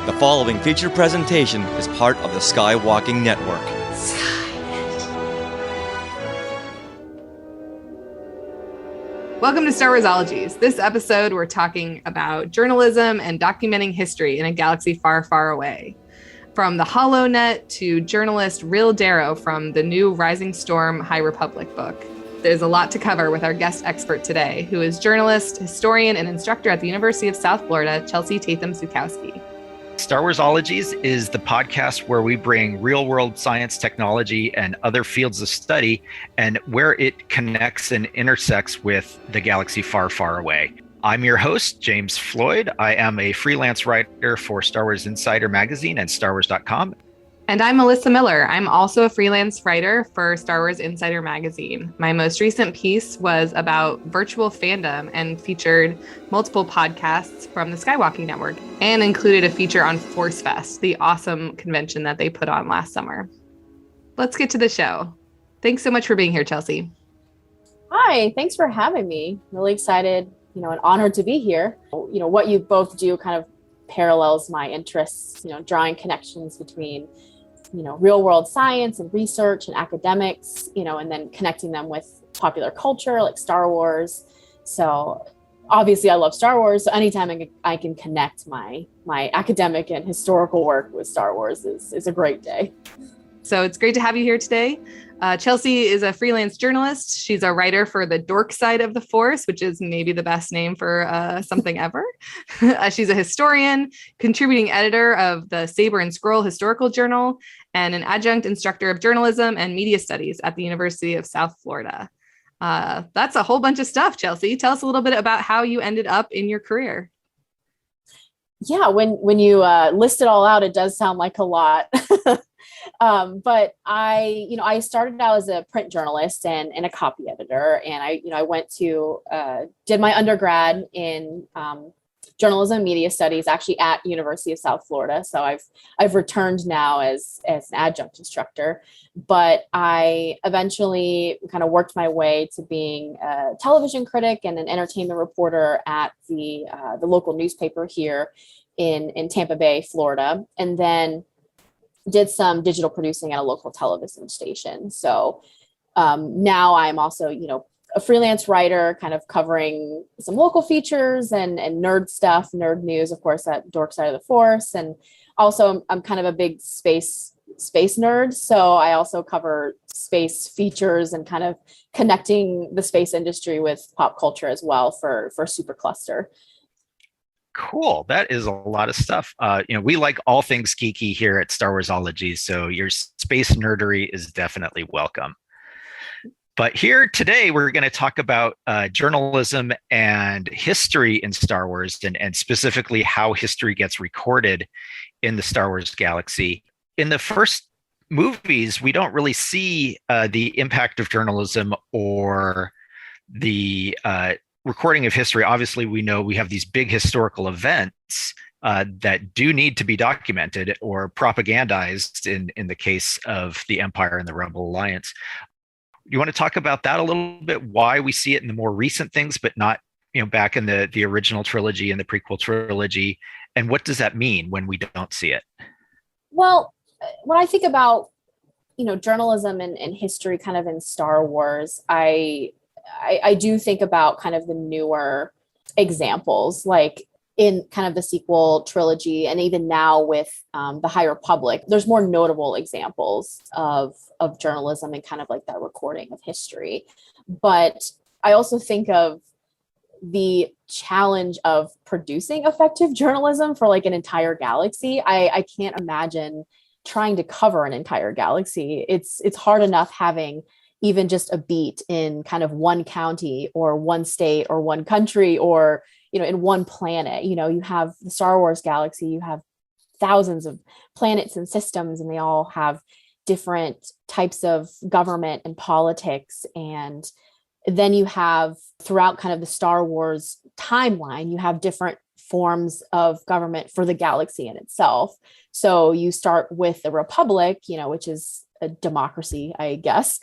The following featured presentation is part of the Skywalking Network. Welcome to Warsologies. This episode, we're talking about journalism and documenting history in a galaxy far, far away. From the Holonet to journalist Real Darrow from the new Rising Storm High Republic book. There's a lot to cover with our guest expert today, who is journalist, historian, and instructor at the University of South Florida, Chelsea Tatham Zukowski. Warsologies is the podcast where we bring real-world science, technology, and other fields of study, and where it connects and intersects with the galaxy far, far away. I'm your host, James Floyd. I am a freelance writer for Star Wars Insider Magazine and StarWars.com. And I'm Melissa Miller. I'm also a freelance writer for Star Wars Insider Magazine. My most recent piece was about virtual fandom and featured multiple podcasts from the Skywalking Network and included a feature on Force Fest, the awesome convention that they put on last summer. Let's get to the show. Thanks so much for being here, Chelsea. Hi, thanks for having me. Really excited, and honored to be here. What you both do kind of parallels my interests, drawing connections between real world science and research and academics, and then connecting them with popular culture like Star Wars. So obviously I love Star Wars. So anytime I can connect my academic and historical work with Star Wars is a great day. So it's great to have you here today. Chelsea is a freelance journalist. She's a writer for the Dork Side of the Force, which is maybe the best name for something ever. She's a historian, contributing editor of the Saber and Scroll Historical Journal, and an adjunct instructor of journalism and media studies at the University of South Florida. That's a whole bunch of stuff, Chelsea. Tell us a little bit about how you ended up in your career. Yeah, when you list it all out, it does sound like a lot. But I started out as a print journalist and a copy editor. And I went to, did my undergrad in journalism and media studies, actually at University of South Florida. So I've returned now as an adjunct instructor, but I eventually kind of worked my way to being a television critic and an entertainment reporter at the local newspaper here in Tampa Bay, Florida. And then did some digital producing at a local television station. So now I'm also, a freelance writer, kind of covering some local features and nerd stuff, nerd news, of course, at Dork Side of the Force. And also I'm kind of a big space nerd. So I also cover space features and kind of connecting the space industry with pop culture as well for Supercluster. Cool. That is a lot of stuff. We like all things geeky here at Star Warsologies, so your space nerdery is definitely welcome. But here today, we're going to talk about journalism and history in Star Wars, and specifically how history gets recorded in the Star Wars galaxy. In the first movies, we don't really see the impact of journalism or the recording of history. Obviously, we know we have these big historical events that do need to be documented or propagandized in the case of the Empire and the Rebel Alliance. You want to talk about that a little bit, why we see it in the more recent things, but not back in the original trilogy and the prequel trilogy, and what does that mean when we don't see it? Well, when I think about journalism and history kind of in Star Wars, I do think about kind of the newer examples, like in kind of the sequel trilogy, and even now with the High Republic, there's more notable examples of journalism and kind of like that recording of history. But I also think of the challenge of producing effective journalism for like an entire galaxy. I can't imagine trying to cover an entire galaxy. It's hard enough having even just a beat in kind of one county or one state or one country or, in one planet. You have the Star Wars galaxy, you have thousands of planets and systems, and they all have different types of government and politics. And then you have throughout kind of the Star Wars timeline, you have different forms of government for the galaxy in itself. So you start with the Republic, which is a democracy, I guess,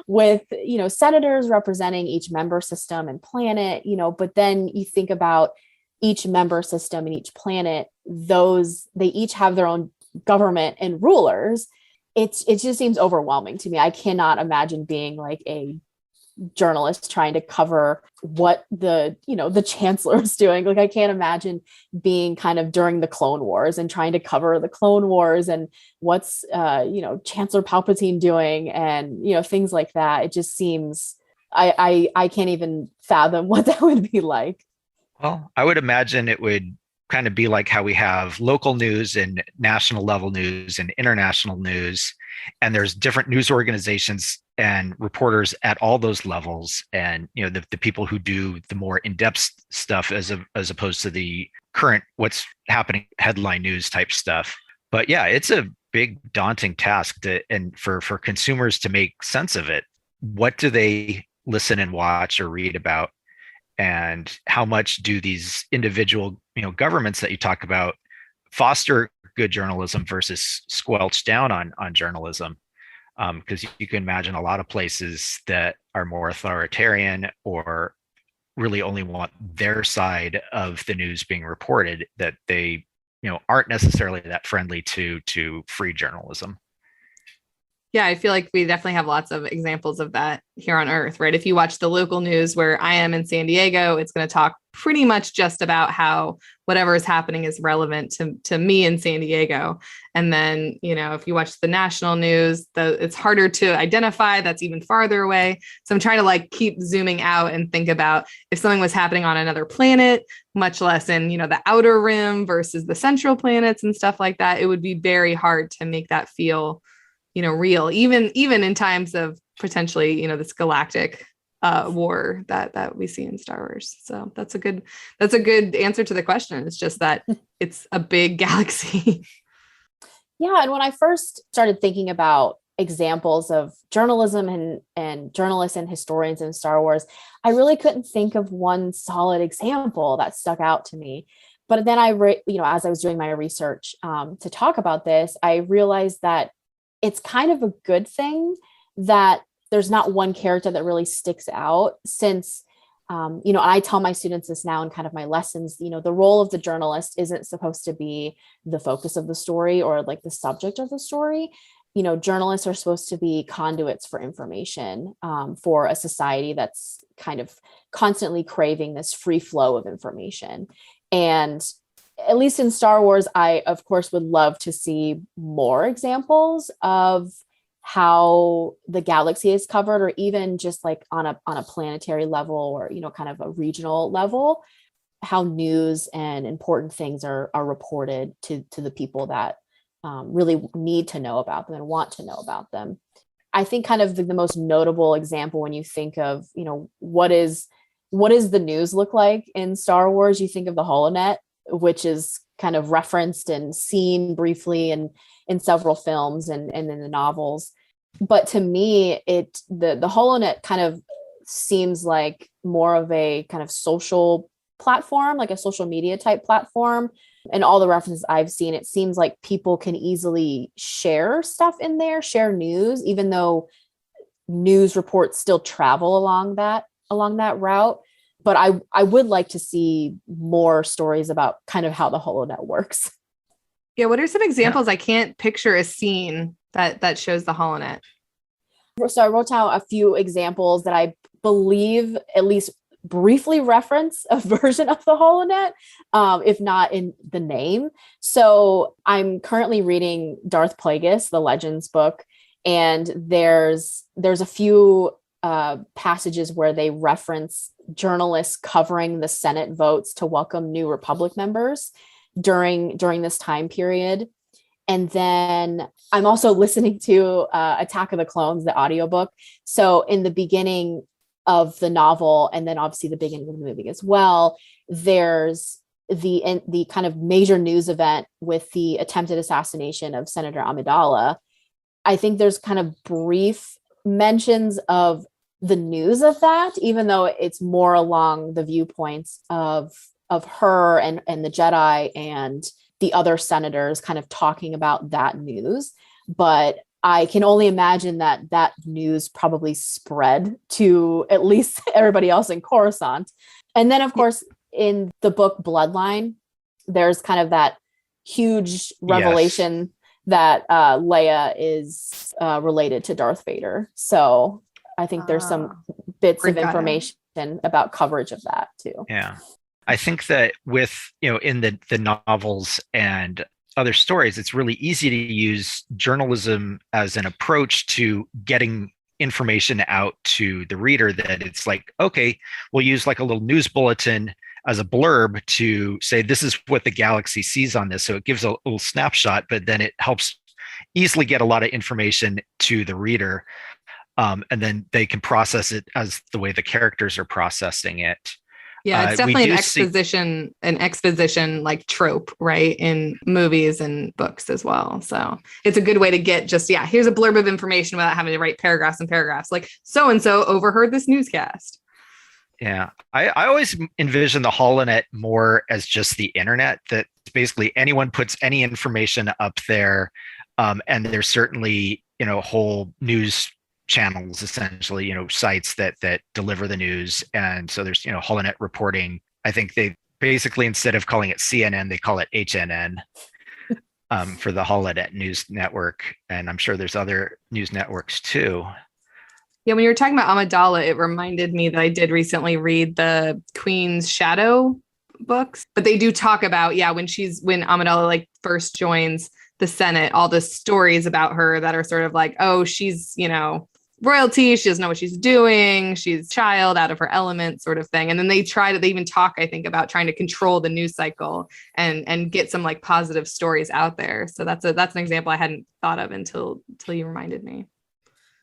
with, senators representing each member system and planet, but then you think about each member system and each planet they each have their own government and rulers, it just seems overwhelming to me. I cannot imagine being like a journalist trying to cover what the chancellor is doing. Like, I can't imagine being kind of during the Clone Wars and trying to cover the Clone Wars and what's Chancellor Palpatine doing, and things like that. It just seems, I can't even fathom what that would be like. Well, I would imagine it would kind of be like how we have local news and national level news and international news, and there's different news organizations and reporters at all those levels, and the people who do the more in-depth stuff as opposed to the current what's happening headline news type stuff. But yeah, it's a big daunting task and for consumers to make sense of it. What do they listen and watch or read about, and how much do these individual governments that you talk about foster good journalism versus squelch down on journalism? Because you can imagine a lot of places that are more authoritarian or really only want their side of the news being reported, that they aren't necessarily that friendly to free journalism. Yeah, I feel like we definitely have lots of examples of that here on Earth, right? If you watch the local news where I am in San Diego, it's going to talk pretty much just about how whatever is happening is relevant to me in San Diego. And then, if you watch the national news, it's harder to identify. That's even farther away. So I'm trying to keep zooming out and think about if something was happening on another planet, much less in, the outer rim versus the central planets and stuff like that. It would be very hard to make that feel real, even in times of potentially, this galactic war that we see in Star Wars. So that's a good answer to the question. It's just that it's a big galaxy. Yeah. And when I first started thinking about examples of journalism and journalists and historians in Star Wars, I really couldn't think of one solid example that stuck out to me. But then as I was doing my research to talk about this, I realized that it's kind of a good thing that there's not one character that really sticks out, since, I tell my students this now in kind of my lessons, the role of the journalist isn't supposed to be the focus of the story or the subject of the story. Journalists are supposed to be conduits for information for a society that's kind of constantly craving this free flow of information. And at least in Star Wars, I, of course, would love to see more examples of how the galaxy is covered, or even just on a planetary level, or, kind of a regional level, how news and important things are reported to the people that really need to know about them and want to know about them. I think kind of the most notable example, when you think of, what is the news look like in Star Wars, you think of the Holonet, which is kind of referenced and seen briefly in several films and in the novels. But to me, the Holonet kind of seems like more of a kind of social platform, like a social media type platform. And all the references I've seen, it seems like people can easily share stuff in there, share news, even though news reports still travel along that route. But I would like to see more stories about kind of how the Holonet works. Yeah. What are some examples? I can't picture a scene that shows the Holonet. So I wrote down a few examples that I believe at least briefly reference a version of the Holonet, if not in the name. So I'm currently reading Darth Plagueis, the Legends book, and there's a few passages where they reference journalists covering the Senate votes to welcome new Republic members during this time period. And then I'm also listening to Attack of the Clones, the audiobook. So in the beginning of the novel, and then obviously the beginning of the movie as well, there's the kind of major news event with the attempted assassination of Senator Amidala. I think there's kind of brief mentions of the news of that, even though it's more along the viewpoints of her and the Jedi and the other senators kind of talking about that news. But I can only imagine that news probably spread to at least everybody else in Coruscant. And then, of course, in the book Bloodline, there's kind of that huge revelation that Leia is related to Darth Vader. So I think there's some bits of information about coverage of that too. Yeah. I think that with, in the novels and other stories, it's really easy to use journalism as an approach to getting information out to the reader, that it's like, okay, we'll use like a little news bulletin as a blurb to say, this is what the galaxy sees on this. So it gives a little snapshot, but then it helps easily get a lot of information to the reader. And then they can process it as the way the characters are processing it. Yeah, it's definitely an exposition like trope, right, in movies and books as well. So it's a good way to get here's a blurb of information without having to write paragraphs and paragraphs. Like, so-and-so overheard this newscast. Yeah, I always envision the Holonet more as just the internet, that basically anyone puts any information up there. And there's certainly, whole news channels, essentially, sites that deliver the news. And so there's, Holonet reporting. I think they basically, instead of calling it CNN, they call it HNN for the Holonet news network. And I'm sure there's other news networks too. Yeah, when you were talking about Amidala, it reminded me that I did recently read the Queen's Shadow books, but they do talk about, when Amidala like first joins the Senate, all the stories about her that are sort of like, oh, she's, royalty, she doesn't know what she's doing, she's a child out of her element, sort of thing. And then they even talk, I think, about trying to control the news cycle and get some like positive stories out there. So that's an example I hadn't thought of until you reminded me.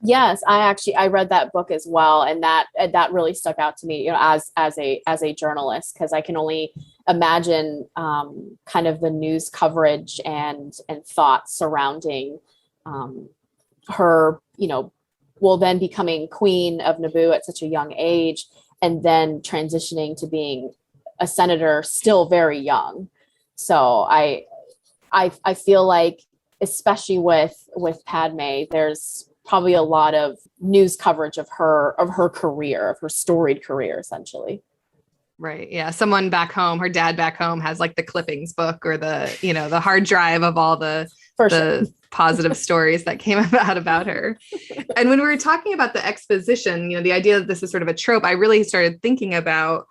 Yes, I read that book as well, and that really stuck out to me, as a journalist, because I can only imagine kind of the news coverage and thoughts surrounding her, then becoming queen of Naboo at such a young age, and then transitioning to being a senator still very young. So I feel like, especially with Padme, there's probably a lot of news coverage of her career, of her storied career, essentially. Right. Yeah. Someone back home, her dad back home has like the clippings book or the hard drive of all the positive stories that came about her. And when we were talking about the exposition, the idea that this is sort of a trope, I really started thinking about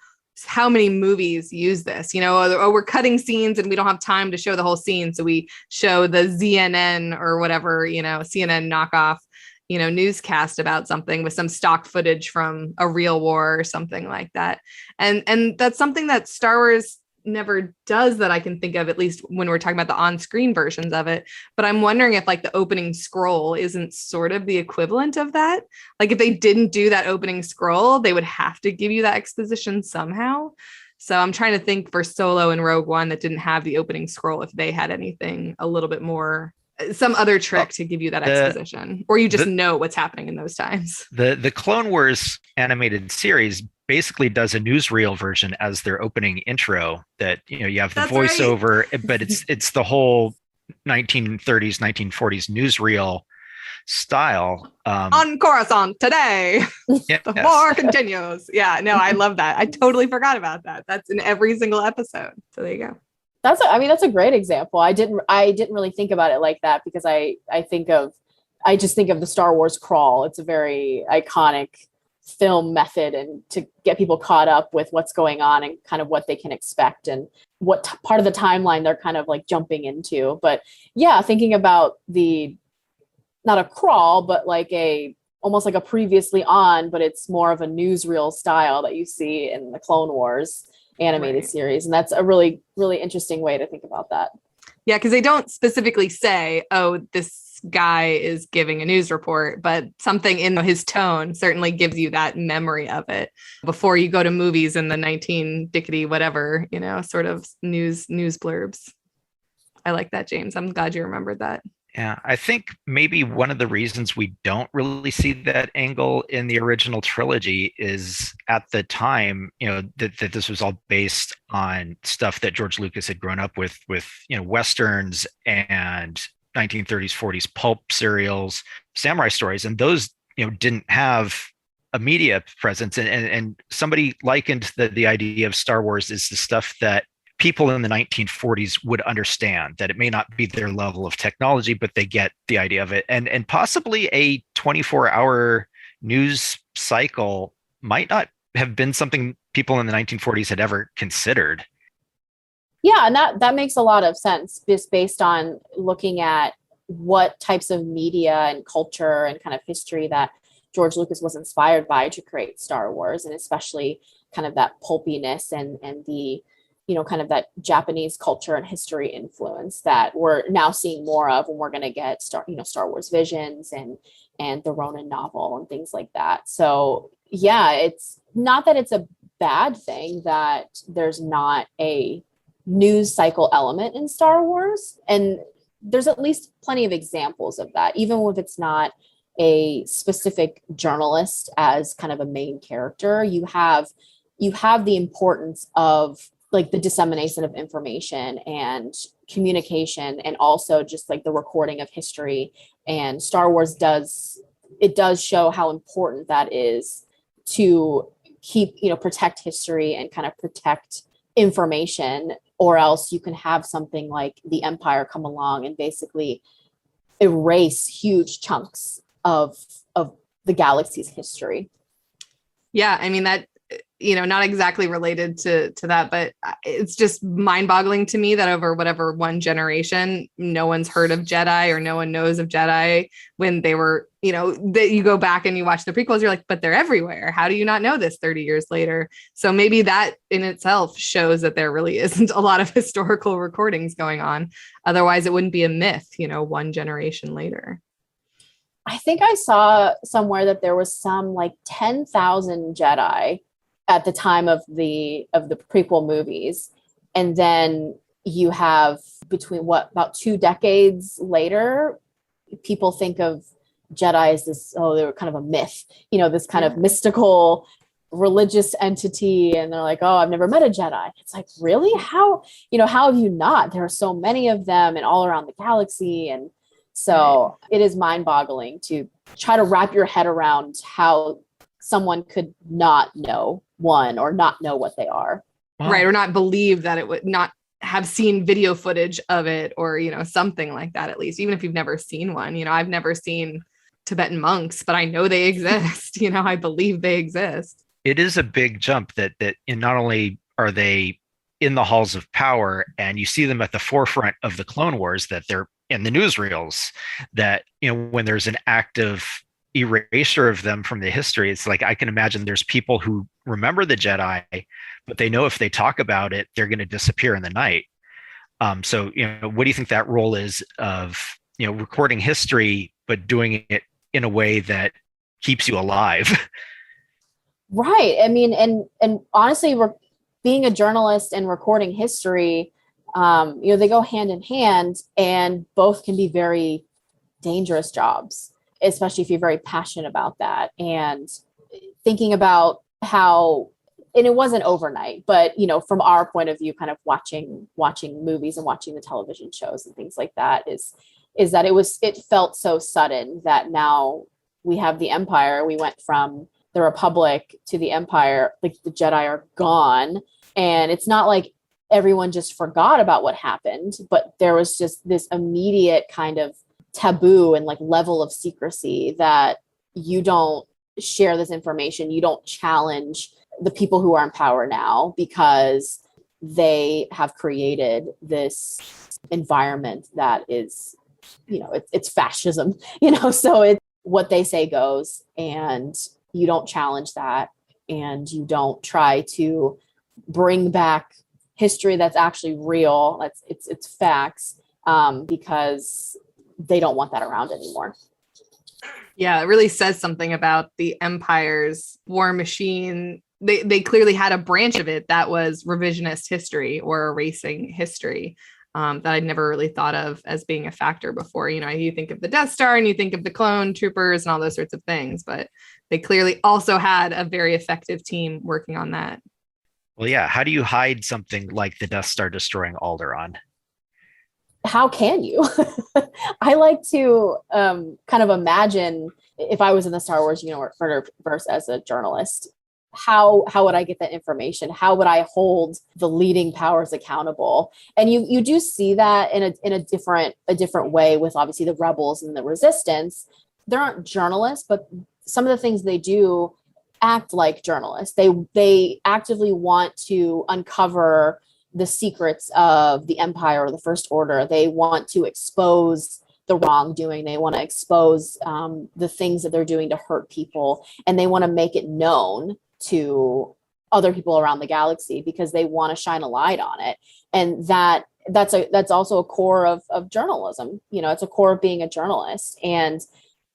how many movies use this, we're cutting scenes and we don't have time to show the whole scene. So we show the ZNN or whatever, CNN knockoff, newscast about something with some stock footage from a real war or something like that. And that's something that Star Wars never does that I can think of, at least when we're talking about the on-screen versions of it. But I'm wondering if like the opening scroll isn't sort of the equivalent of that. Like if they didn't do that opening scroll, they would have to give you that exposition somehow. So I'm trying to think for Solo and Rogue One that didn't have the opening scroll, if they had anything a little bit more, some other trick to give you that exposition, or you just know what's happening in those times. The Clone Wars animated series basically does a newsreel version as their opening intro, that you have the voiceover, right, but it's the whole 1930s 1940s newsreel style. On Coruscant today, the war continues. Yeah, no, I love that. I totally forgot about that. That's in every single episode. So there you go. That's a great example. I didn't really think about it like that, because I just think of the Star Wars crawl. It's a very iconic film method, and to get people caught up with what's going on and kind of what they can expect and what part of the timeline they're kind of like jumping into. But yeah, thinking about not a crawl, but like almost like a previously on, but it's more of a newsreel style that you see in the Clone Wars animated series. And that's a really, really interesting way to think about that. Yeah, because they don't specifically say, oh, this guy is giving a news report, but something in his tone certainly gives you that memory of it before you go to movies in the 19 dickety whatever, sort of news blurbs. I like that, James. I'm glad you remembered that. Yeah, I think maybe one of the reasons we don't really see that angle in the original trilogy is at the time, that this was all based on stuff that George Lucas had grown up with Westerns and 1930s, 40s pulp serials, samurai stories, and those, didn't have a media presence. And somebody likened the idea of Star Wars is the stuff that people in the 1940s would understand that it may not be their level of technology, but they get the idea of it. And possibly a 24-hour news cycle might not have been something people in the 1940s had ever considered. Yeah, and that makes a lot of sense just based on looking at what types of media and culture and kind of history that George Lucas was inspired by to create Star Wars, and especially kind of that pulpiness and the, you know, kind of that Japanese culture and history influence that we're now seeing more of when we're going to get Star Wars Visions and the Ronin novel and things like that. So yeah, it's not that it's a bad thing that there's not a news cycle element in Star Wars, and there's at least plenty of examples of that, even if it's not a specific journalist as kind of a main character. You have the importance of like the dissemination of information and communication, and also just like the recording of history. And Star Wars does show how important that is to keep, protect history and kind of protect information, or else you can have something like the Empire come along and basically erase huge chunks of the galaxy's history. Yeah, I mean, that, not exactly related to that, but it's just mind-boggling to me that over whatever one generation, no one's heard of Jedi, or no one knows of Jedi when they were, that you go back and you watch the prequels, you're like, but they're everywhere. How do you not know this 30 years later? So maybe that in itself shows that there really isn't a lot of historical recordings going on. Otherwise, it wouldn't be a myth, one generation later. I think I saw somewhere that there was some like 10,000 Jedi at the time of the prequel movies. And then you have about 2 decades later, people think of Jedi as this, they were kind of a myth, this kind of mystical religious entity. And they're like, oh, I've never met a Jedi. It's like, really? How have you not? There are so many of them and all around the galaxy. And so it is mind-boggling to try to wrap your head around how someone could not know one, or not know what they are. Wow. Right. Or not believe that it would not have seen video footage of it, or, something like that, at least, even if you've never seen one. I've never seen Tibetan monks, but I know they exist. I believe they exist. It is a big jump that not only are they in the halls of power and you see them at the forefront of the Clone Wars, that they're in the newsreels, that, when there's an active erasure of them from the history, it's like, I can imagine there's people who remember the Jedi, but they know if they talk about it, they're going to disappear in the night. So, what do you think that role is of, recording history, but doing it in a way that keeps you alive? Right. I mean, and honestly, being a journalist and recording history, they go hand in hand, and both can be very dangerous jobs, especially if you're very passionate about that. And thinking about how, and it wasn't overnight, but, from our point of view, kind of watching movies and watching the television shows and things like that, is that it felt so sudden that now we have the Empire. We went from the Republic to the Empire, like the Jedi are gone. And it's not like everyone just forgot about what happened, but there was just this immediate kind of taboo and like level of secrecy that you don't share this information. You don't challenge the people who are in power now, because they have created this environment that is, it's fascism, so it's what they say goes, and you don't challenge that, and you don't try to bring back history that's actually real. It's facts, because they don't want that around anymore. Yeah, it really says something about the Empire's war machine. They clearly had a branch of it that was revisionist history, or erasing history, that I'd never really thought of as being a factor before. You think of the Death Star and you think of the clone troopers and all those sorts of things, but they clearly also had a very effective team working on that. Well, yeah. How do you hide something like the Death Star destroying Alderaan? How can you? I like to kind of imagine if I was in the Star Wars universe as a journalist, how would I get that information? How would I hold the leading powers accountable? And you do see that in a different way with obviously the rebels and the resistance. They aren't journalists, but some of the things they do act like journalists. They actively want to uncover the secrets of the Empire or the First Order. They want to expose the wrongdoing. They want to expose the things that they're doing to hurt people, and they want to make it known to other people around the galaxy because they want to shine a light on it. And that's also a core of journalism. It's a core of being a journalist. And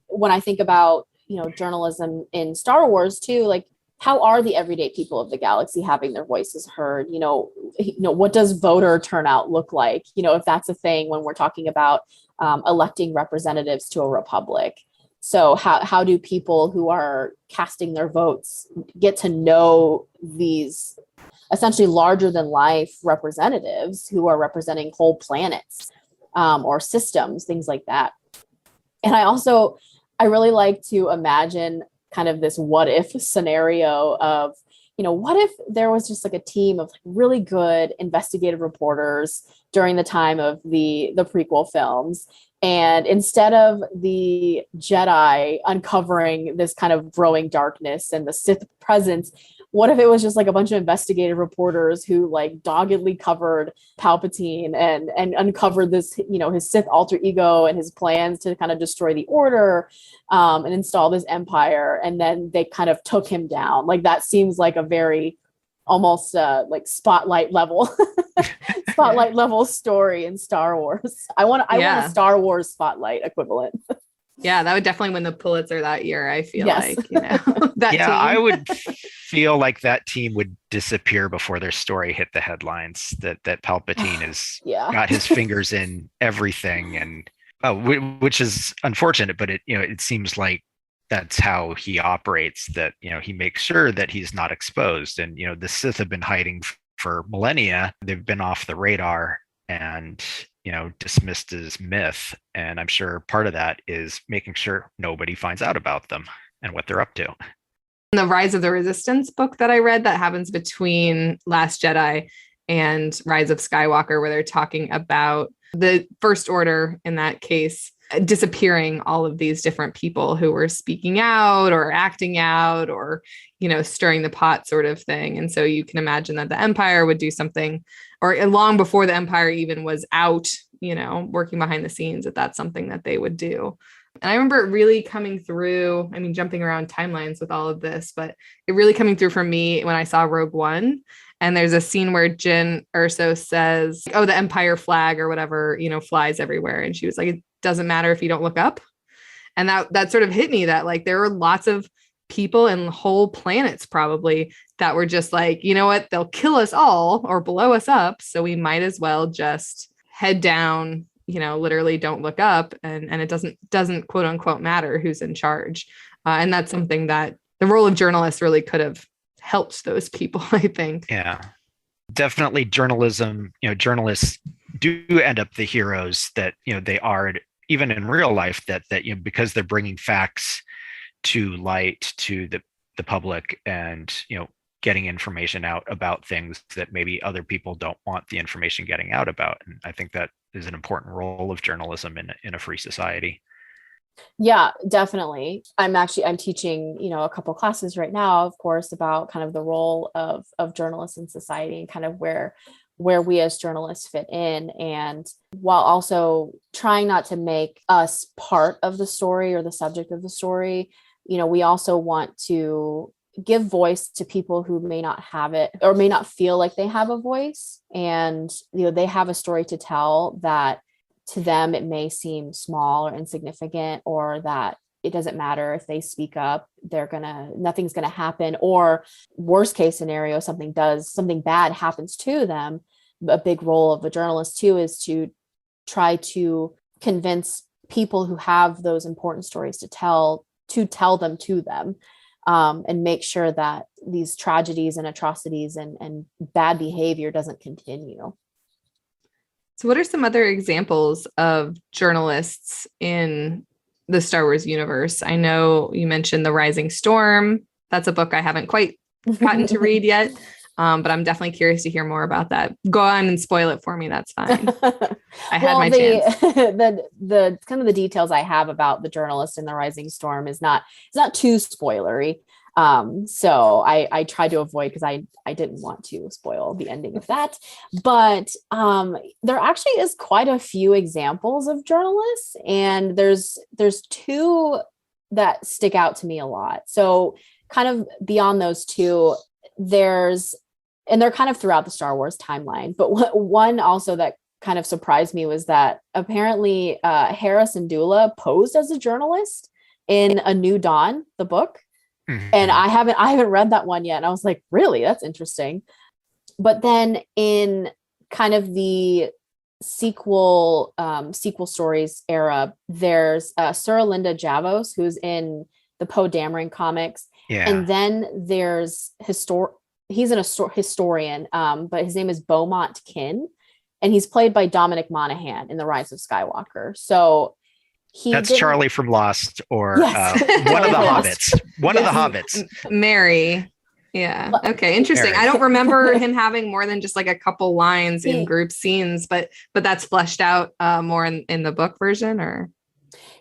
when I think about, journalism in Star Wars too, like, how are the everyday people of the galaxy having their voices heard? What does voter turnout look like? If that's a thing when we're talking about electing representatives to a republic. So how do people who are casting their votes get to know these essentially larger than life representatives who are representing whole planets or systems, things like that? And I really like to imagine kind of this what if scenario of, what if there was just like a team of really good investigative reporters during the time of the prequel films. And instead of the Jedi uncovering this kind of growing darkness and the Sith presence, what if it was just like a bunch of investigative reporters who like doggedly covered Palpatine and uncovered this, his Sith alter ego and his plans to kind of destroy the Order and install this empire. And then they kind of took him down. Like, that seems like a very almost like spotlight level story in Star Wars. I want a Star Wars spotlight equivalent. Yeah, that would definitely win the Pulitzer that year, I feel Yes. like, that Yeah, team. I would feel like that team would disappear before their story hit the headlines, that Palpatine has got his fingers in everything, and which is unfortunate, but it seems like that's how he operates, that he makes sure that he's not exposed. And the Sith have been hiding for millennia. They've been off the radar and dismissed as myth. And I'm sure part of that is making sure nobody finds out about them and what they're up to. The Rise of the Resistance book that I read, that happens between Last Jedi and Rise of Skywalker, where they're talking about the First Order, in that case, disappearing all of these different people who were speaking out or acting out or, stirring the pot sort of thing. And so you can imagine that the Empire would do something, or long before the Empire even was out, working behind the scenes, that's something that they would do. And I remember it really coming through, jumping around timelines with all of this, but it really coming through for me when I saw Rogue One. And there's a scene where Jyn Erso says, "Oh, the Empire flag or whatever, flies everywhere." And she was like, "It doesn't matter if you don't look up." And that sort of hit me, that like there were lots of people and whole planets probably that were just like, you know what, they'll kill us all or blow us up. So we might as well just head down, literally don't look up. And it doesn't quote unquote matter who's in charge. And that's something that the role of journalists really could have helped those people, I think. Yeah, definitely journalism, journalists do end up the heroes that, they are, even in real life, that because they're bringing facts to light to the public and, getting information out about things that maybe other people don't want the information getting out about. And I think that is an important role of journalism in a free society. Yeah, definitely. I'm teaching, a couple classes right now, of course, about kind of the role of journalists in society and kind of where we as journalists fit in. And while also trying not to make us part of the story or the subject of the story, we also want to give voice to people who may not have it or may not feel like they have a voice. And, they have a story to tell that to them, it may seem small or insignificant, or that it doesn't matter if they speak up, nothing's going to happen. Or worst case scenario, something bad happens to them. A big role of a journalist too is to try to convince people who have those important stories to tell them to them, and make sure that these tragedies and atrocities and bad behavior doesn't continue. So what are some other examples of journalists in the Star Wars universe? I know you mentioned The Rising Storm. That's a book I haven't quite gotten to read yet. But I'm definitely curious to hear more about that. Go on and spoil it for me. That's fine. I had my chance. The kind of the details I have about the journalist in the Rising Storm is not too spoilery. So I tried to avoid because I didn't want to spoil the ending of that. But there actually is quite a few examples of journalists, and there's two that stick out to me a lot. So kind of beyond those two, and they're kind of throughout the Star Wars timeline. But one also that kind of surprised me was that apparently Hera Syndulla posed as a journalist in A New Dawn, the book. Mm-hmm. And I haven't read that one yet. And I was like, really? That's interesting. But then in kind of the sequel stories era, there's Linda Javos, who's in the Poe Dameron comics. Yeah. And then there's he's a historian, but his name is Beaumont Kin, and he's played by Dominic Monaghan in The Rise of Skywalker. So that's Charlie from Lost, or yes. One of the hobbits. One yes. of the hobbits. Mary. Yeah. Okay. Interesting. Mary. I don't remember him having more than just like a couple lines in group scenes, but that's fleshed out more in the book version, or.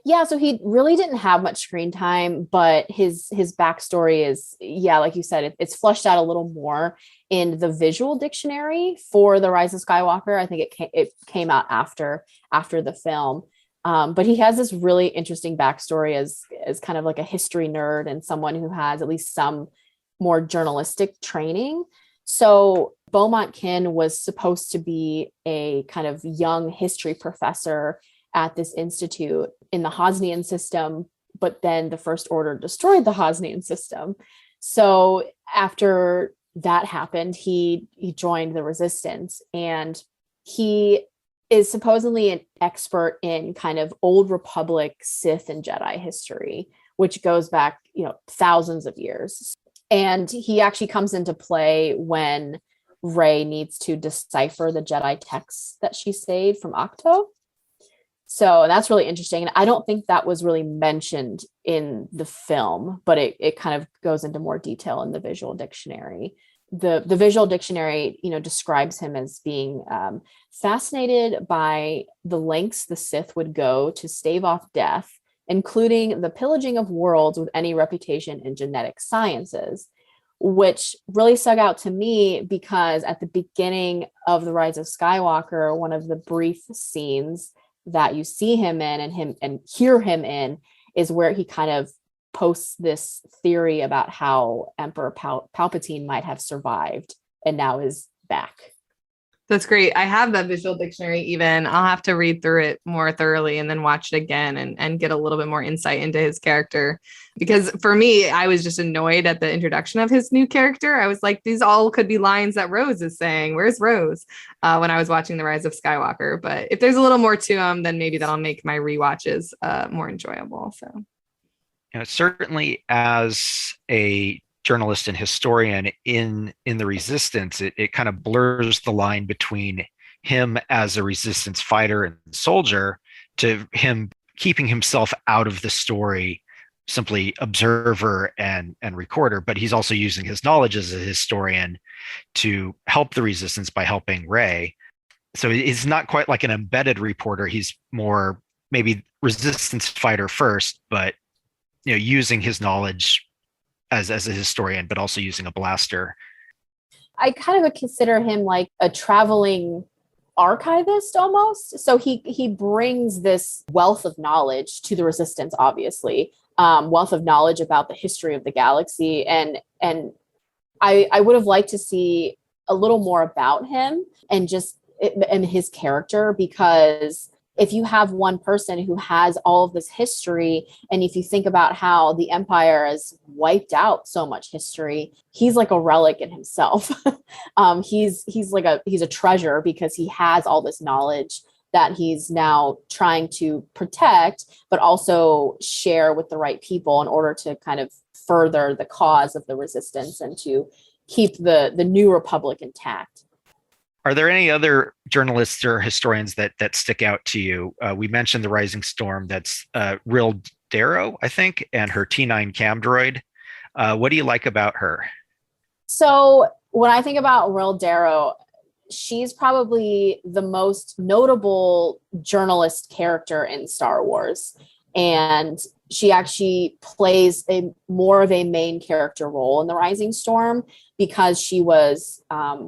Yeah, so he really didn't have much screen time, but his backstory is, yeah, like you said, it's fleshed out a little more in the visual dictionary for The Rise of Skywalker. I think it came out after the film. But he has this really interesting backstory as kind of like a history nerd and someone who has at least some more journalistic training. So Beaumont Kin was supposed to be a kind of young history professor at this institute in the Hosnian system, but then the First Order destroyed the Hosnian system. So after that happened, he joined the Resistance, and he is supposedly an expert in kind of Old Republic Sith and Jedi history, which goes back, thousands of years. And he actually comes into play when Rey needs to decipher the Jedi texts that she saved from Octo. So that's really interesting. And I don't think that was really mentioned in the film, but it kind of goes into more detail in the visual dictionary. The visual dictionary, describes him as being fascinated by the lengths the Sith would go to stave off death, including the pillaging of worlds with any reputation in genetic sciences, which really stuck out to me because at the beginning of The Rise of Skywalker, one of the brief scenes that you see him in and hear him in is where he kind of posts this theory about how Emperor Palpatine might have survived and now is back. That's great. I have that visual dictionary even. I'll have to read through it more thoroughly and then watch it again and get a little bit more insight into his character. Because for me, I was just annoyed at the introduction of his new character. I was like, these all could be lines that Rose is saying. Where's Rose? When I was watching The Rise of Skywalker. But if there's a little more to him, then maybe that'll make my rewatches more enjoyable. So, certainly as a journalist and historian in the Resistance, it kind of blurs the line between him as a Resistance fighter and soldier to him keeping himself out of the story, simply observer and recorder, but he's also using his knowledge as a historian to help the Resistance by helping Rey. So he's not quite like an embedded reporter. He's more maybe Resistance fighter first, but using his knowledge as a historian, but also using a blaster. I kind of would consider him like a traveling archivist almost. So he brings this wealth of knowledge to the Resistance, obviously, wealth of knowledge about the history of the galaxy. And I would have liked to see a little more about him and his character, because if you have one person who has all of this history, and if you think about how the Empire has wiped out so much history, he's like a relic in himself. He's a treasure because he has all this knowledge that he's now trying to protect, but also share with the right people in order to kind of further the cause of the Resistance and to keep the New Republic intact. Are there any other journalists or historians that stick out to you? We mentioned the Rising Storm. That's Ril Darrow, I think, and her T9 cam droid. What do you like about her? So when I think about Ril Darrow, she's probably the most notable journalist character in Star Wars. And she actually plays more of a main character role in the Rising Storm because she was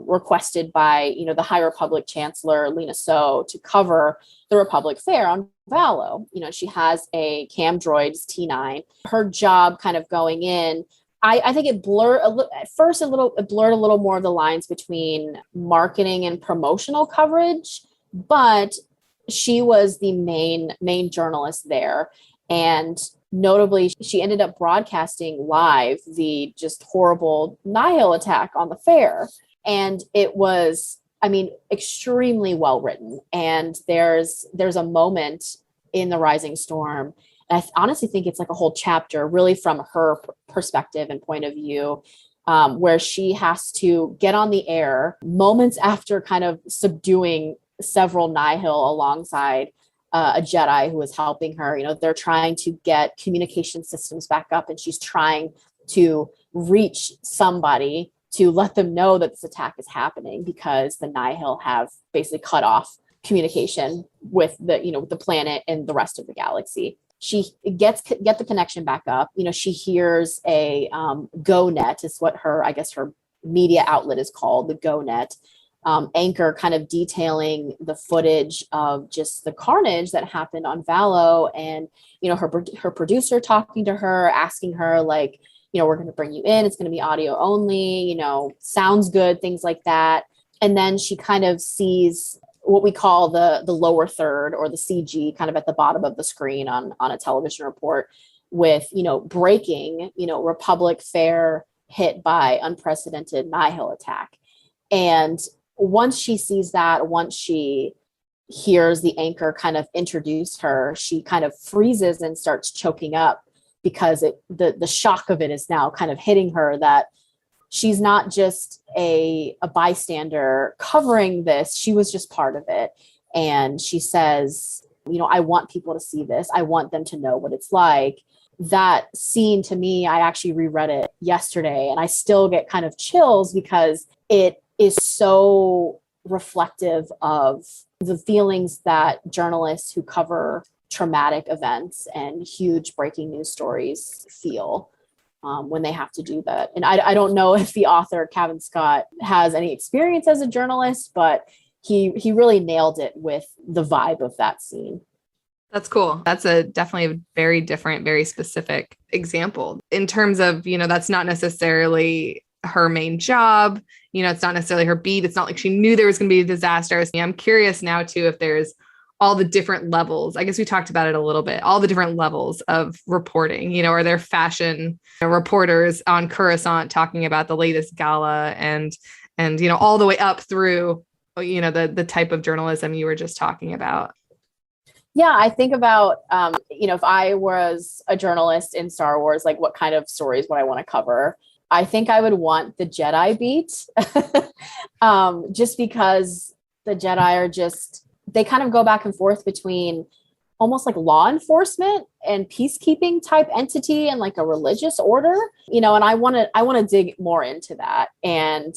requested by, the High Republic Chancellor Lena Soh to cover the Republic Fair on Valo. She has a cam droid T9. Her job kind of going in, I think it blurred at first it blurred a little more of the lines between marketing and promotional coverage, but she was the main journalist there. And notably, she ended up broadcasting live the just horrible Nihil attack on the fair. And it was, extremely well written. And there's a moment in The Rising Storm, and I honestly think it's like a whole chapter really from her perspective and point of view, where she has to get on the air moments after kind of subduing several Nihil alongside a Jedi who is helping her. They're trying to get communication systems back up, and she's trying to reach somebody to let them know that this attack is happening because the Nihil have basically cut off communication with the planet and the rest of the galaxy. She get the connection back up. She hears a GoNet is what her media outlet is called, the GoNet. Anchor kind of detailing the footage of just the carnage that happened on Valo, and her producer talking to her, asking her like, we're going to bring you in, it's going to be audio only, sounds good, things like that. And then she kind of sees what we call the lower third, or the CG, kind of at the bottom of the screen on a television report with breaking, Republic Fair hit by unprecedented Nihil attack. And once she sees that, once she hears the anchor kind of introduce her, she kind of freezes and starts choking up because the shock of it is now kind of hitting her, that she's not just a bystander covering this, she was just part of it. And she says, I want people to see this. I want them to know what it's like. That scene, to me, I actually reread it yesterday and I still get kind of chills because it is so reflective of the feelings that journalists who cover traumatic events and huge breaking news stories feel when they have to do that. And I don't know if the author, Kevin Scott, has any experience as a journalist, but he really nailed it with the vibe of that scene. That's cool. That's definitely a very different, very specific example in terms of, that's not necessarily her main job. It's not necessarily her beat. It's not like she knew there was going to be a disaster. I'm curious now too, if there's all the different levels. I guess we talked about it a little bit, all the different levels of reporting, are there fashion reporters on Coruscant talking about the latest gala and, all the way up through, the type of journalism you were just talking about. Yeah, I think about, if I was a journalist in Star Wars, like what kind of stories would I want to cover? I think I would want the Jedi beat, just because the Jedi are they kind of go back and forth between almost like law enforcement and peacekeeping type entity and like a religious order, and I want to dig more into that. And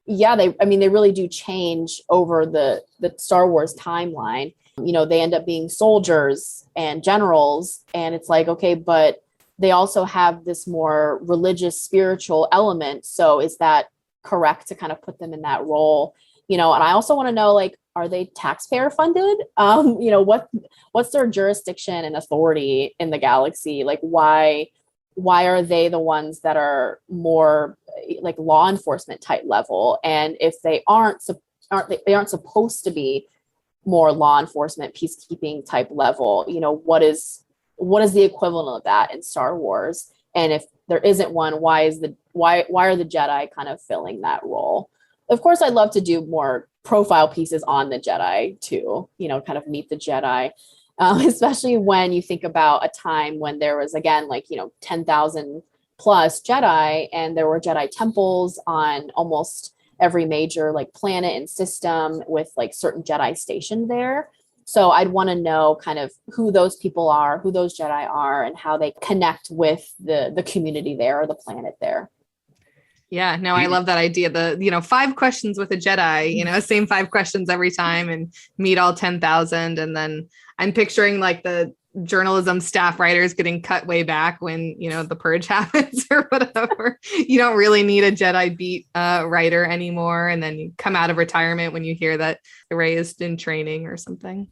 yeah, they really do change over the Star Wars timeline. They end up being soldiers and generals, and it's like, okay, but they also have this more religious, spiritual element. So is that correct to kind of put them in that role? And I also want to know, like, are they taxpayer funded? What's their jurisdiction and authority in the galaxy? Like, why are they the ones that are more like law enforcement type level? And if they aren't supposed to be more law enforcement, peacekeeping type level, what is the equivalent of that in Star Wars? And if there isn't one, why are the Jedi kind of filling that role? Of course, I'd love to do more profile pieces on the Jedi too, kind of meet the Jedi, especially when you think about a time when there was, again, 10,000 plus Jedi, and there were Jedi temples on almost every major planet and system with certain Jedi stationed there. So I'd want to know kind of who those people are, who those Jedi are, and how they connect with the community there or the planet there. Yeah, no, I love that idea. The 5 questions with a Jedi, same 5 questions every time and meet all 10,000. And then I'm picturing like the journalism staff writers getting cut way back when, the purge happens or whatever. You don't really need a Jedi beat writer anymore. And then you come out of retirement when you hear that Rey is in training or something.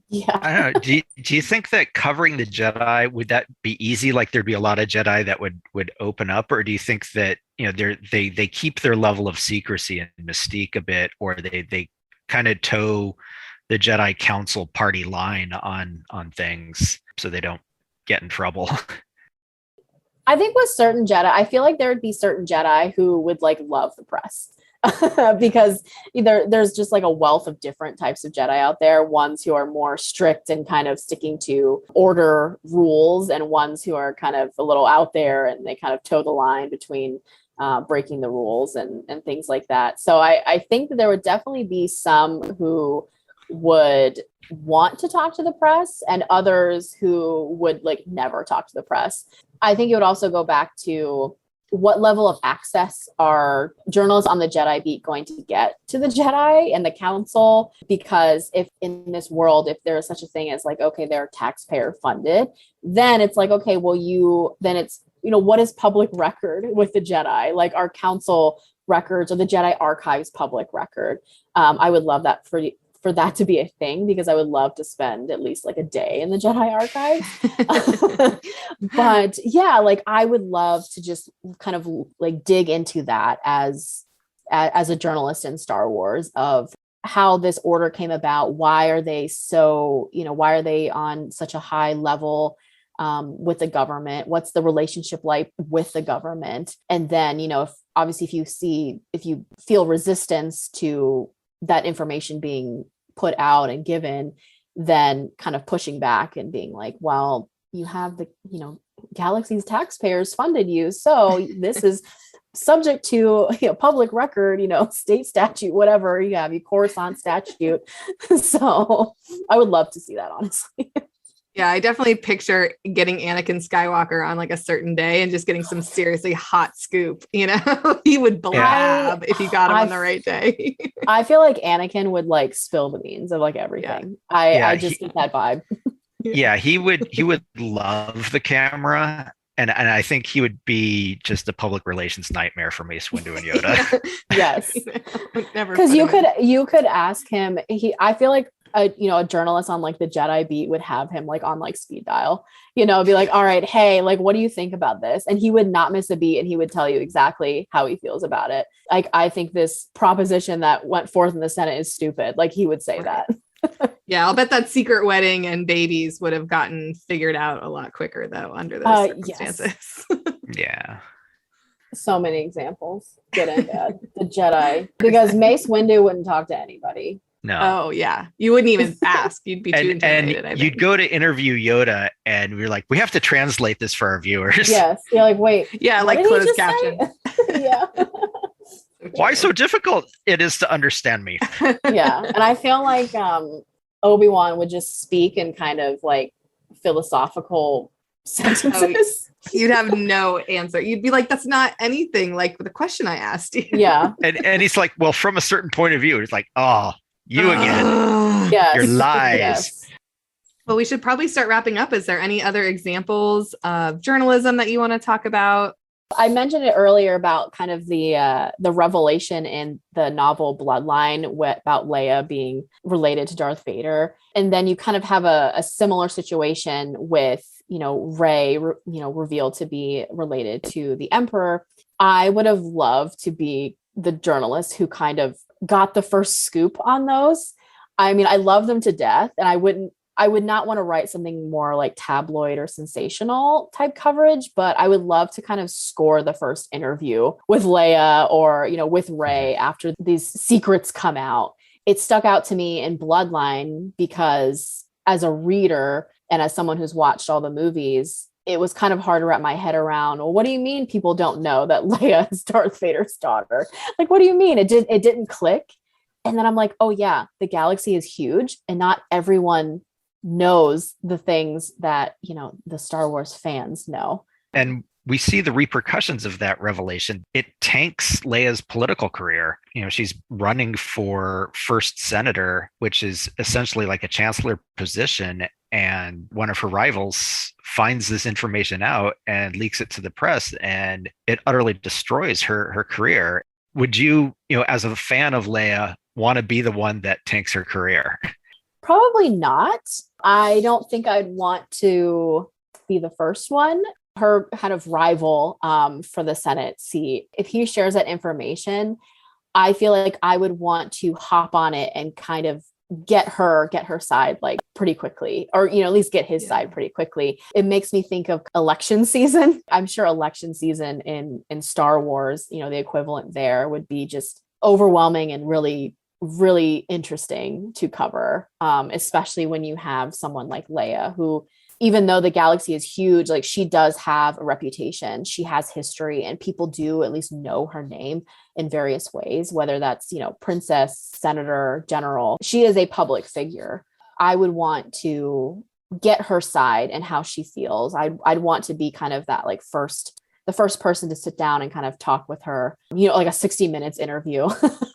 Yeah. I don't know. Do you think that covering the Jedi, would that be easy? Like there'd be a lot of Jedi that would open up, or do you think that they keep their level of secrecy and mystique a bit, or they kind of toe the Jedi Council party line on things so they don't get in trouble? I think with certain Jedi, I feel like there would be certain Jedi who would like love the press. Because there's just like a wealth of different types of Jedi out there, ones who are more strict and kind of sticking to order rules, and ones who are kind of a little out there and they kind of toe the line between breaking the rules and things like that. So I think that there would definitely be some who would want to talk to the press and others who would like never talk to the press. I think it would also go back to what level of access are journalists on the Jedi beat going to get to the Jedi and the council? Because if in this world, if there is such a thing as like, okay, they're taxpayer funded, then it's like, okay, well, what is public record with the Jedi? Like our council records or the Jedi archives public record. I would love that for that to be a thing, because I would love to spend at least like a day in the Jedi archives. But yeah, like I would love to just kind of like dig into that as a journalist in Star Wars, of how this order came about. Why are they on such a high level with the government? What's the relationship like with the government? And then, if you feel resistance to that information being put out and given, then kind of pushing back and being like, well, you have the, Galaxy's taxpayers funded you, so this is subject to public record, state statute, whatever you have, you Coruscant statute. So I would love to see that, honestly. Yeah, I definitely picture getting Anakin Skywalker on like a certain day and just getting some seriously hot scoop. He would blab if you got him on the right day. I feel like Anakin would like spill the beans of like everything. Yeah. I just get that vibe. Yeah, he would love the camera. And I think he would be just a public relations nightmare for Mace Windu and Yoda. Yes. Because you could ask him. I feel like a journalist on like the Jedi beat would have him like on like speed dial, be like, all right, hey, like, what do you think about this? And he would not miss a beat, and he would tell you exactly how he feels about it. Like, I think this proposition that went forth in the Senate is stupid. Like, he would say that. Yeah, I'll bet that secret wedding and babies would have gotten figured out a lot quicker though under those circumstances. Yes. Yeah. So many examples, good and bad. The Jedi, because Mace Windu wouldn't talk to anybody. No. Oh yeah, you wouldn't even ask. You'd be too intimidated. And you'd go to interview Yoda, and we're like, we have to translate this for our viewers. Yes, you're like, wait, yeah, like closed caption. Yeah. Why so difficult it is to understand me? Yeah, and I feel like Obi-Wan would just speak in kind of like philosophical sentences. You'd have no answer. You'd be like, that's not anything like the question I asked you. Yeah. And he's like, well, from a certain point of view, it's like, oh, you again. Yes. Your lies. Yes. Well, we should probably start wrapping up. Is there any other examples of journalism that you want to talk about? I mentioned it earlier about kind of the revelation in the novel Bloodline about Leia being related to Darth Vader. And then you kind of have a similar situation with, Rey, revealed to be related to the Emperor. I would have loved to be the journalist who kind of got the first scoop on those. I mean, I love them to death, and I would not want to write something more like tabloid or sensational type coverage, but I would love to kind of score the first interview with Leia or, with Rey after these secrets come out. It stuck out to me in Bloodline because as a reader and as someone who's watched all the movies, it was kind of hard to wrap my head around. Well, what do you mean people don't know that Leia is Darth Vader's daughter? Like, what do you mean? It didn't click. And then I'm like, oh yeah, the galaxy is huge and not everyone knows the things that, the Star Wars fans know. And we see the repercussions of that revelation. It tanks Leia's political career. She's running for first senator, which is essentially like a chancellor position. And one of her rivals finds this information out and leaks it to the press, and it utterly destroys her career. Would you, as a fan of Leia, want to be the one that tanks her career? Probably not. I don't think I'd want to be the first one. Her kind of rival for the Senate seat, if he shares that information, I feel like I would want to hop on it and kind of get her side like pretty quickly, or at least get his side pretty quickly. It makes me think of election season. I'm sure election season in Star Wars, the equivalent there would be just overwhelming and really, really interesting to cover, especially when you have someone like Leia, who, even though the galaxy is huge, like, she does have a reputation, she has history, and people do at least know her name in various ways, whether that's, princess, senator, general. She is a public figure. I would want to get her side and how she feels. I'd want to be kind of that the first person to sit down and kind of talk with her, like a 60 Minutes interview.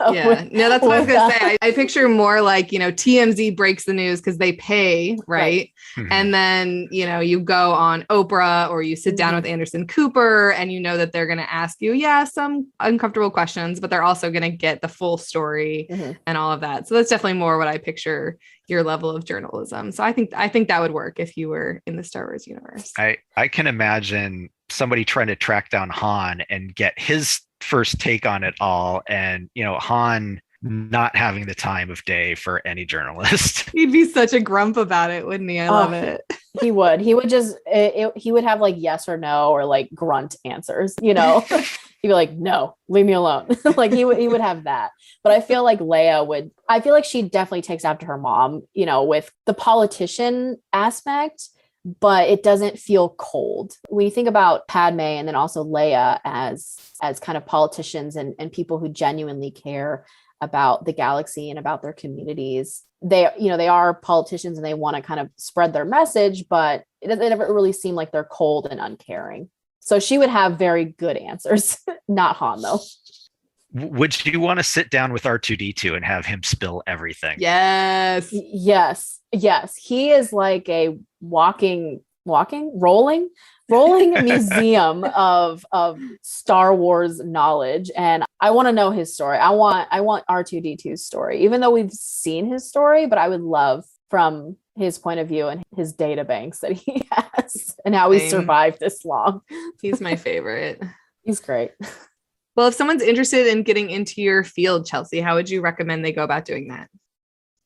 Yeah, no, that's what I was going to say. I picture more like, TMZ breaks the news because they pay, right? Mm-hmm. And then, you go on Oprah or you sit down with Anderson Cooper, and that they're going to ask you, some uncomfortable questions, but they're also going to get the full story and all of that. So that's definitely more what I picture your level of journalism. So I think that would work if you were in the Star Wars universe. I can imagine somebody trying to track down Han and get his first take on it all, and Han not having the time of day for any journalist. He'd be such a grump about it, wouldn't he? I love it. He would just he would have like yes or no or like grunt answers, he'd be like, no, leave me alone. Like he would have that. But I feel like I feel like she definitely takes after her mom, with the politician aspect, but it doesn't feel cold. When you think about Padme and then also Leia as kind of politicians and people who genuinely care about the galaxy and about their communities, they are politicians and they want to kind of spread their message, but it never really seem like they're cold and uncaring. So she would have very good answers. Not Han, though. Would you want to sit down with R2-D2 and have him spill everything? Yes. He is like a rolling museum of Star Wars knowledge. And I want to know his story. I want R2-D2's story, even though we've seen his story, but I would love from his point of view and his data banks that he has and how he survived this long. He's my favorite. He's great. Well, if someone's interested in getting into your field, Chelsea, how would you recommend they go about doing that?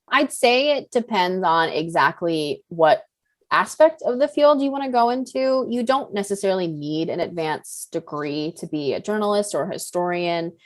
I'd say it depends on exactly what aspect of the field you want to go into. You don't necessarily need an advanced degree to be a journalist or a historian,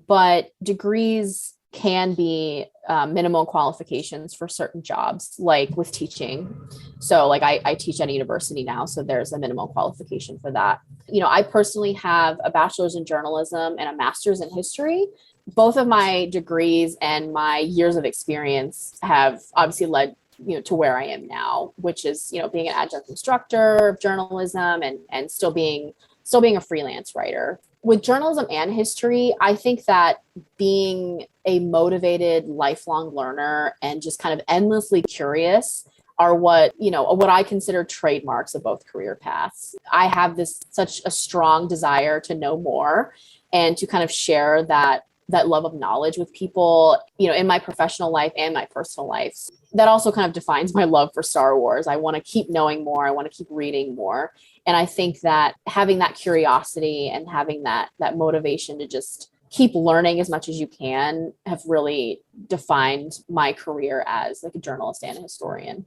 but degrees can be minimal qualifications for certain jobs, like with teaching. So like I teach at a university now, so there's a minimal qualification for that. I personally have a bachelor's in journalism and a master's in history. Both of my degrees and my years of experience have obviously led to where I am now, which is, being an adjunct instructor of journalism and still being a freelance writer. With journalism and history, I think that being a motivated lifelong learner and just kind of endlessly curious are what I consider trademarks of both career paths. I have such a strong desire to know more and to kind of share that love of knowledge with people, in my professional life and my personal life. That also kind of defines my love for Star Wars. I want to keep knowing more. I want to keep reading more. And I think that having that curiosity and having that motivation to just keep learning as much as you can have really defined my career as like a journalist and a historian.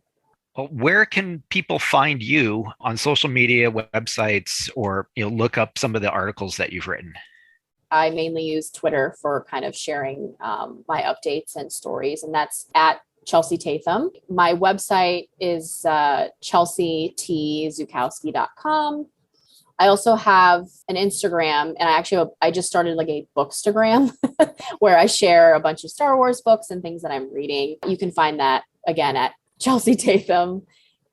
Well, where can people find you on social media, websites, or look up some of the articles that you've written? I mainly use Twitter for kind of sharing my updates and stories, and that's at Chelsea Tatham. My website is chelseatzukowski.com. I also have an Instagram, and I just started like a bookstagram where I share a bunch of Star Wars books and things that I'm reading. You can find that again at Chelsea Tatham.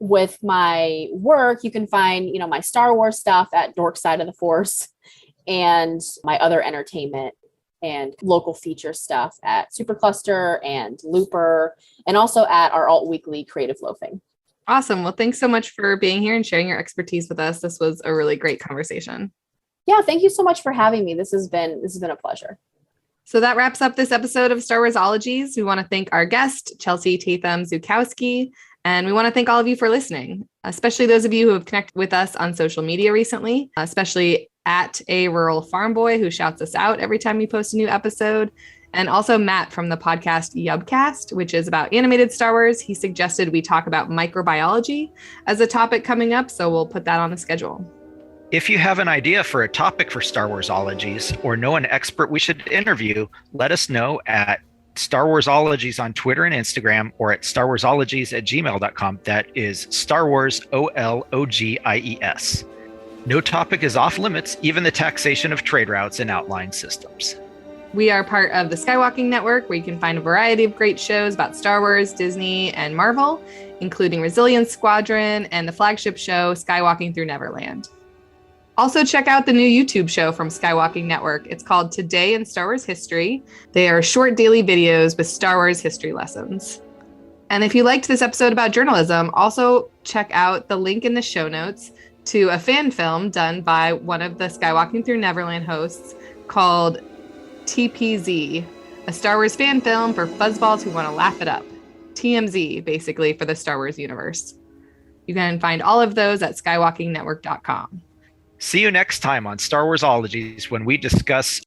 with my work, you can find, my Star Wars stuff at Dork Side of the Force, and my other entertainment and local feature stuff at Supercluster and Looper, and also at our alt weekly Creative Loafing. Awesome. Well, thanks so much for being here and sharing your expertise with us. This was a really great conversation. Yeah, thank you so much for having me. This has been a pleasure. So that wraps up this episode of Star Warsologies. We want to thank our guest, Chelsea Tatham Zukowski, and we want to thank all of you for listening, especially those of you who have connected with us on social media recently, especially at A Rural Farm Boy, who shouts us out every time we post a new episode. And also Matt from the podcast Yubcast, which is about animated Star Wars. He suggested we talk about microbiology as a topic coming up, so we'll put that on the schedule. If you have an idea for a topic for Star Warsologies or know an expert we should interview, let us know at Star Warsologies on Twitter and Instagram, or at starwarsologies@gmail.com. That is Star Wars OLOGIES. No topic is off limits, even the taxation of trade routes and outlying systems. We are part of the Skywalking Network, where you can find a variety of great shows about Star Wars, Disney, and Marvel, including Resilience Squadron and the flagship show Skywalking Through Neverland. Also, check out the new YouTube show from Skywalking Network. It's called Today in Star Wars History. They are short daily videos with Star Wars history lessons. And if you liked this episode about journalism, also check out the link in the show notes to a fan film done by one of the Skywalking Through Neverland hosts called TPZ, a Star Wars fan film for fuzzballs who want to laugh it up. TMZ, basically, for the Star Wars universe. You can find all of those at skywalkingnetwork.com. See you next time on Star Warsologies, when we discuss